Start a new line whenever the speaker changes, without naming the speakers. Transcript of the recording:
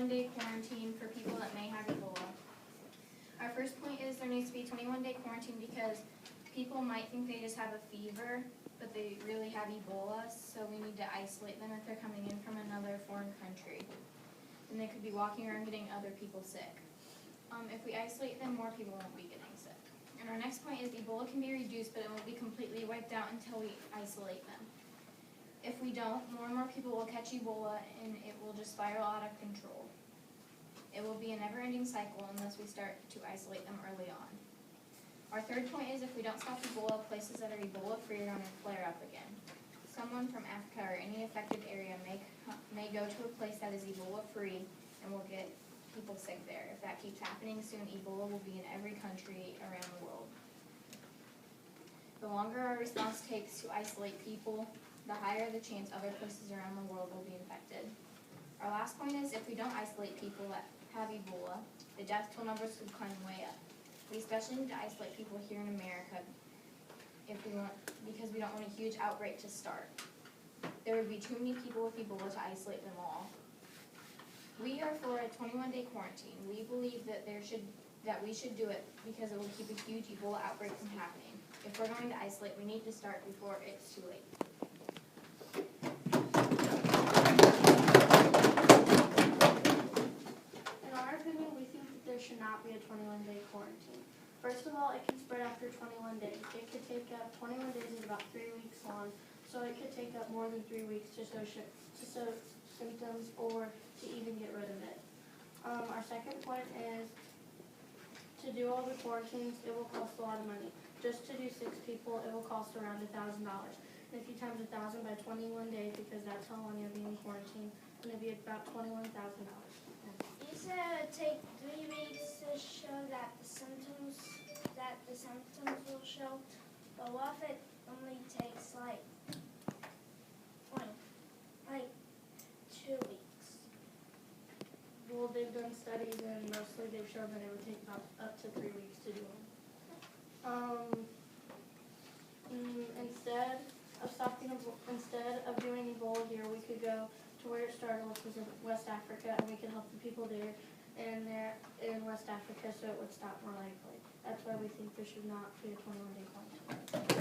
21-day quarantine for people that may have Ebola. Our first point is there needs to be a 21-day quarantine because people might think they just have a fever, but they really have Ebola, so we need to isolate them if they're coming in from another foreign country. And they could be walking around getting other people sick. If we isolate them, more people won't be getting sick. And our next point is Ebola can be reduced, but it won't be completely wiped out until we isolate them. If we don't, more and more people will catch Ebola, and it will just spiral out of control. It will be a never-ending cycle unless we start to isolate them early on. Our third point is if we don't stop Ebola, places that are Ebola-free are going to flare up again. Someone from Africa or any affected area may go to a place that is Ebola-free and will get people sick there. If that keeps happening, soon Ebola will be in every country around the world. The longer our response takes to isolate people, the higher the chance other places around the world will be infected. Our last point is if we don't isolate people that have Ebola, the death toll numbers will climb way up. We especially need to isolate people here in America because we don't want a huge outbreak to start. There would be too many people with Ebola to isolate them all. We are for a 21-day quarantine. We believe that we should do it because it will keep a huge Ebola outbreak from happening. If we're going to isolate, we need to start before it's too late.
In our opinion, we think that there should not be a 21-day quarantine. First of all, it can spread after 21 days. It could take up, 21 days is about 3 weeks long, so it could take up more than 3 weeks to show symptoms or to even get rid of it. Our second point is to do all the quarantines, it will cost a lot of money. Just to do 6 people, it will cost around $1,000. And if you times 1,000 by 21 days, because that's how long you'll be in quarantine, then it'll be about $21,000.
You said it would take 3 weeks to show that the symptoms will show, but what if it only takes like 2 weeks?
Well, they've done studies and mostly they've shown that it would take about up to 3 weeks to do them. Instead of doing Ebola here, we could go to where it started, which was in West Africa, and we could help the people there in West Africa so it would stop more likely. That's why we think there should not be a 21-day quarantine.